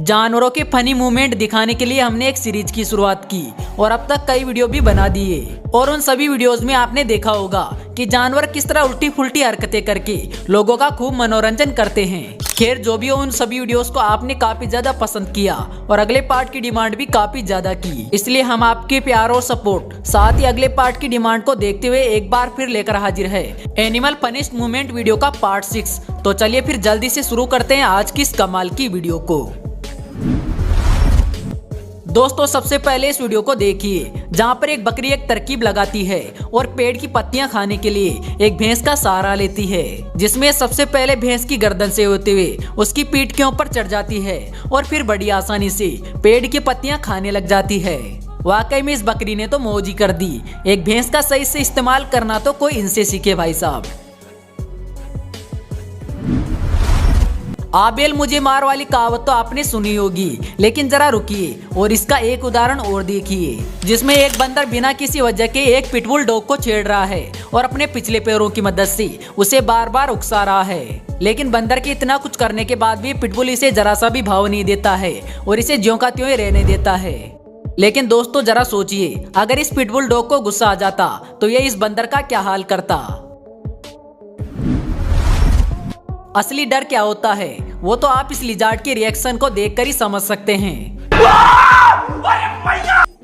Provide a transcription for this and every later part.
जानवरों के funny movement दिखाने के लिए हमने एक सीरीज की शुरुआत की और अब तक कई वीडियो भी बना दिए और उन सभी वीडियोस में आपने देखा होगा कि जानवर किस तरह उल्टी फुल्टी हरकतें करके लोगों का खूब मनोरंजन करते हैं। खैर जो भी हो, उन सभी वीडियोस को आपने काफी ज्यादा पसंद किया और अगले पार्ट की डिमांड भी काफी ज्यादा की, इसलिए हम आपके प्यार और सपोर्ट साथ ही अगले पार्ट की डिमांड को देखते हुए एक बार फिर लेकर हाजिर है एनिमल फनीस्ट मूवमेंट वीडियो का पार्ट 6। तो चलिए फिर जल्दी से शुरू करते हैं आज की इस कमाल की वीडियो को। दोस्तों सबसे पहले इस वीडियो को देखिए जहां पर एक बकरी एक तरकीब लगाती है और पेड़ की पत्तियां खाने के लिए एक भैंस का सहारा लेती है, जिसमें सबसे पहले भैंस की गर्दन से होते हुए उसकी पीठ के ऊपर चढ़ जाती है और फिर बड़ी आसानी से पेड़ की पत्तियां खाने लग जाती है। वाकई में इस बकरी ने तो मौज ही कर दी। एक भैंस का सही से इस्तेमाल करना तो कोई इनसे सीखे भाई साहब। आबेल मुझे मार वाली कहावत तो आपने सुनी होगी, लेकिन जरा रुकिए और इसका एक उदाहरण और देखिए, जिसमें एक बंदर बिना किसी वजह के एक पिटबुल डॉग को छेड़ रहा है और अपने पिछले पैरों की मदद से उसे बार बार उकसा रहा है। लेकिन बंदर के इतना कुछ करने के बाद भी पिटबुल इसे जरा सा भी भाव नहीं देता है और इसे ज्यों का त्यों ही रहने देता है। लेकिन दोस्तों जरा सोचिए, अगर इस पिटबुल डॉग को गुस्सा आ जाता तो ये इस बंदर का क्या हाल करता। असली डर क्या होता है वो तो आप इस लिजार्ड के रिएक्शन को देखकर ही समझ सकते हैं।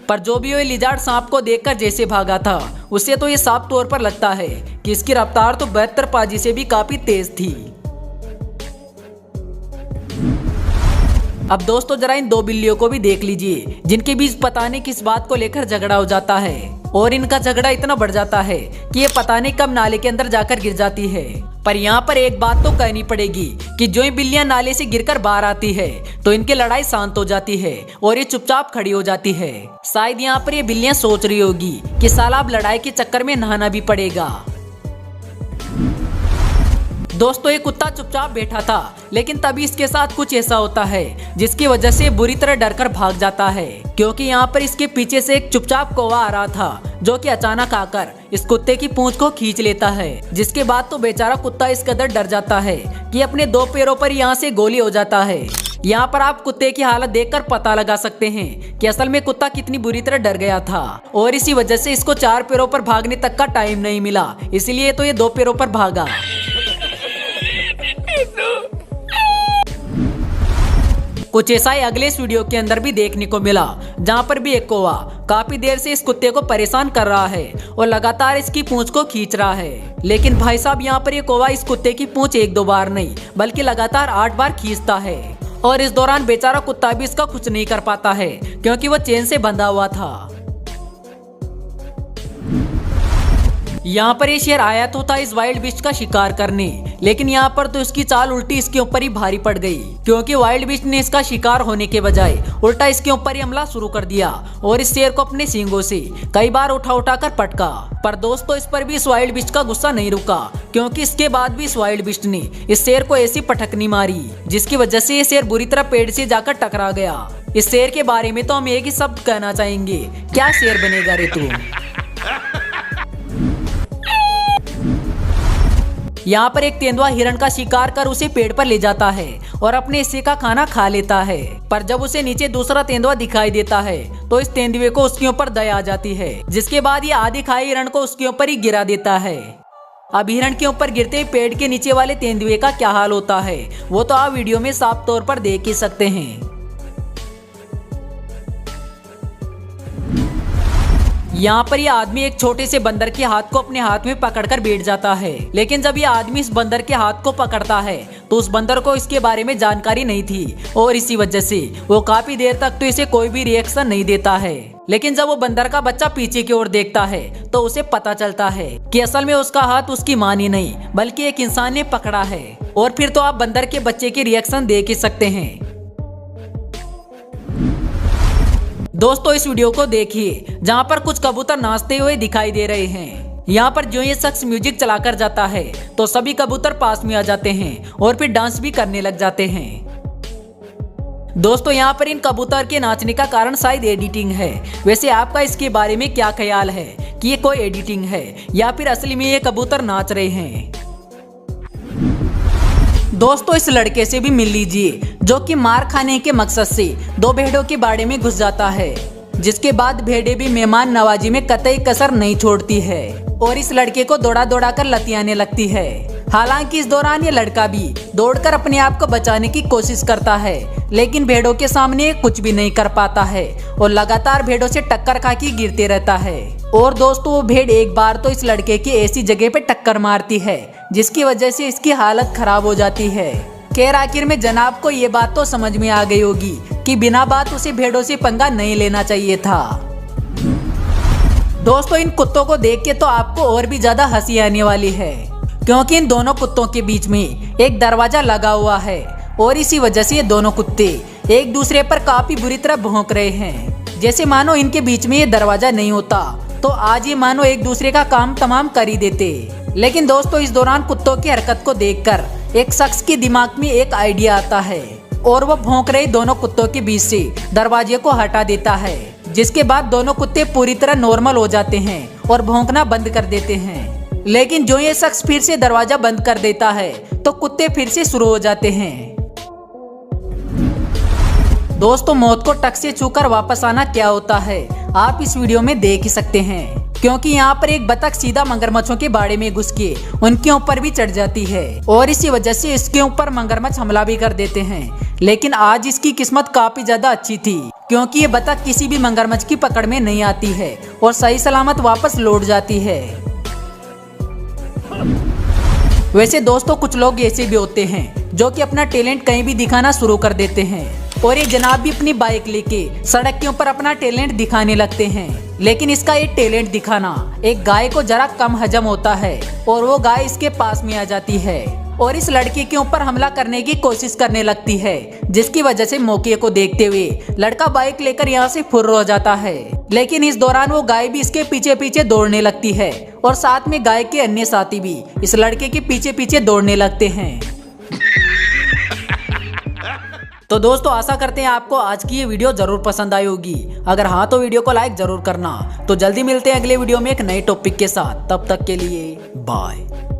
पर जो भी ये लिजार्ड सांप को देखकर जैसे भागा था, उससे तो ये साफ तौर पर लगता है कि इसकी रफ्तार तो 72 पाजी से भी काफी तेज थी। अब दोस्तों जरा इन दो बिल्लियों को भी देख लीजिए, जिनके बीच पता नहीं किस बात को लेकर झगड़ा हो जाता है और इनका झगड़ा इतना बढ़ जाता है कि ये पता नहीं कब नाले के अंदर जाकर गिर जाती है। पर यहाँ पर एक बात तो कहनी पड़ेगी कि जो ये बिल्लियां नाले से गिरकर बाहर आती है तो इनकी लड़ाई शांत हो जाती है और ये चुपचाप खड़ी हो जाती है। शायद यहाँ पर ये बिल्लियां सोच रही होगी कि साला अब लड़ाई के चक्कर में नहाना भी पड़ेगा। दोस्तों ये कुत्ता चुपचाप बैठा था, लेकिन तभी इसके साथ कुछ ऐसा होता है जिसकी वजह से बुरी तरह डरकर भाग जाता है, क्योंकि यहाँ पर इसके पीछे से एक चुपचाप कौवा आ रहा था जो कि अचानक आकर इस कुत्ते की पूंछ को खींच लेता है, जिसके बाद तो बेचारा कुत्ता इस कदर डर जाता है कि अपने दो पैरों पर यहाँ से गोली हो जाता है। यहाँ पर आप कुत्ते की हालत देखकर पता लगा सकते हैं कि असल में कुत्ता कितनी बुरी तरह डर गया था और इसी वजह से इसको 4 पैरों पर भागने तक का टाइम नहीं मिला, इसलिए तो ये 2 पैरों पर भागा। कुछ ऐसा ही अगले इस वीडियो के अंदर भी देखने को मिला, जहाँ पर भी एक कौवा काफी देर से इस कुत्ते को परेशान कर रहा है और लगातार इसकी पूंछ को खींच रहा है। लेकिन भाई साहब यहाँ पर ये कौवा इस कुत्ते की पूंछ 1-2 बार नहीं बल्कि लगातार 8 बार खींचता है और इस दौरान बेचारा कुत्ता भी इसका कुछ नहीं कर पाता है, क्योंकि वो चेन से बंधा हुआ था। यहाँ पर ये शेर आया तो था इस वाइल्ड बीस्ट का शिकार करने, लेकिन यहाँ पर तो इसकी चाल उल्टी इसके ऊपर ही भारी पड़ गई, क्योंकि वाइल्ड बीस्ट ने इसका शिकार होने के बजाय उल्टा इसके ऊपर ही हमला शुरू कर दिया और इस शेर को अपने सींगों से कई बार उठा उठा कर पटका। पर दोस्तों इस पर भी इस वाइल्ड बीस्ट का गुस्सा नहीं रुका, क्योंकि इसके बाद भी इस वाइल्ड बीस्ट ने इस शेर को ऐसी पटकनी मारी जिसकी वजह से ये शेर बुरी तरह पेड़ से जाकर टकरा गया। इस शेर के बारे में तो हम एक ही शब्द कहना चाहेंगे, क्या शेर बनेगा रे तू। यहाँ पर एक तेंदुआ हिरण का शिकार कर उसे पेड़ पर ले जाता है और अपने हिस्से का खाना खा लेता है। पर जब उसे नीचे दूसरा तेंदुआ दिखाई देता है तो इस तेंदुए को उसके ऊपर दया आ जाती है, जिसके बाद ये आधी खाए हिरण को उसके ऊपर ही गिरा देता है। अब हिरण के ऊपर गिरते ही पेड़ के नीचे वाले तेंदुए का क्या हाल होता है वो तो आप वीडियो में साफ तौर पर देख ही सकते हैं। यहाँ पर यह आदमी एक छोटे से बंदर के हाथ को अपने हाथ में पकड़कर बैठ जाता है, लेकिन जब यह आदमी इस बंदर के हाथ को पकड़ता है तो उस बंदर को इसके बारे में जानकारी नहीं थी और इसी वजह से वो काफी देर तक तो इसे कोई भी रिएक्शन नहीं देता है। लेकिन जब वो बंदर का बच्चा पीछे की ओर देखता है तो उसे पता चलता है कि असल में उसका हाथ उसकी मां ने नहीं बल्कि एक इंसान ने पकड़ा है। और फिर तो आप बंदर के बच्चे के रिएक्शन देख ही सकते हैं। दोस्तों इस वीडियो को देखिए जहाँ पर कुछ कबूतर नाचते हुए दिखाई दे रहे हैं। यहाँ पर जो ये शख्स म्यूजिक चलाकर जाता है तो सभी कबूतर पास में आ जाते हैं और फिर डांस भी करने लग जाते हैं। दोस्तों यहाँ पर इन कबूतर के नाचने का कारण शायद एडिटिंग है। वैसे आपका इसके बारे में क्या ख्याल है कि ये कोई एडिटिंग है या फिर असली में ये कबूतर नाच रहे हैं। दोस्तों इस लड़के से भी मिल लीजिए जो कि मार खाने के मकसद से दो भेड़ों के बाड़े में घुस जाता है, जिसके बाद भेड़ें भी मेहमान नवाजी में कतई कसर नहीं छोड़ती है और इस लड़के को दौड़ा दौड़ा कर लतियाने लगती है। हालांकि इस दौरान ये लड़का भी दौड़कर अपने आप को बचाने की कोशिश करता है, लेकिन भेड़ों के सामने कुछ भी नहीं कर पाता है और लगातार भेड़ों से टक्कर खा के गिरते रहता है। और दोस्तों वो भेड़ एक बार तो इस लड़के की ऐसी जगह पे टक्कर मारती है जिसकी वजह से इसकी हालत खराब हो जाती है। खैर आखिर में जनाब को ये बात तो समझ में आ गई होगी कि बिना बात उसे भेड़ों से पंगा नहीं लेना चाहिए था। दोस्तों इन कुत्तों को देख के तो आपको और भी ज्यादा हंसी आने वाली है, क्योंकि इन दोनों कुत्तों के बीच में एक दरवाजा लगा हुआ है और इसी वजह से ये दोनों कुत्ते एक दूसरे पर काफी बुरी तरह भौंक रहे हैं। जैसे मानो इनके बीच में ये दरवाजा नहीं होता तो आज ये मानो एक दूसरे का काम तमाम कर ही देते। लेकिन दोस्तों इस दौरान कुत्तों की हरकत को देखकर एक शख्स के दिमाग में एक आइडिया आता है और वो भौंक रहे दोनों कुत्तों के बीच से दरवाजे को हटा देता है, जिसके बाद दोनों कुत्ते पूरी तरह नॉर्मल हो जाते हैं और भौंकना बंद कर देते हैं। लेकिन जो ये शख्स फिर से दरवाजा बंद कर देता है तो कुत्ते फिर से शुरू हो जाते हैं। दोस्तों मौत को टक से छूकर वापस आना क्या होता है आप इस वीडियो में देख ही सकते हैं, क्योंकि यहाँ पर एक बतख सीधा मगरमच्छों के बाड़े में घुस के उनके ऊपर भी चढ़ जाती है और इसी वजह से इसके ऊपर मगरमच्छ हमला भी कर देते हैं। लेकिन आज इसकी किस्मत काफी ज्यादा अच्छी थी, क्योंकि ये बतख किसी भी मगरमच्छ की पकड़ में नहीं आती है और सही सलामत वापस लौट जाती है। वैसे दोस्तों कुछ लोग ऐसे भी होते हैं जो कि अपना टैलेंट कहीं भी दिखाना शुरू कर देते हैं और ये जनाब भी अपनी बाइक लेके सड़क के ऊपर अपना टैलेंट दिखाने लगते हैं। लेकिन इसका ये टैलेंट दिखाना एक गाय को जरा कम हजम होता है और वो गाय इसके पास में आ जाती है और इस लड़के के ऊपर हमला करने की कोशिश करने लगती है, जिसकी वजह से मौके को देखते हुए लड़का बाइक लेकर यहाँ से फुर्र हो जाता है। लेकिन इस दौरान वो गाय भी इसके पीछे पीछे दौड़ने लगती है और साथ में गाय के अन्य साथी भी इस लड़के के पीछे पीछे दौड़ने लगते हैं। तो दोस्तों आशा करते हैं आपको आज की ये वीडियो जरूर पसंद आई होगी। अगर हाँ तो वीडियो को लाइक जरूर करना। तो जल्दी मिलते हैं अगले वीडियो में एक नए टॉपिक के साथ, तब तक के लिए बाय।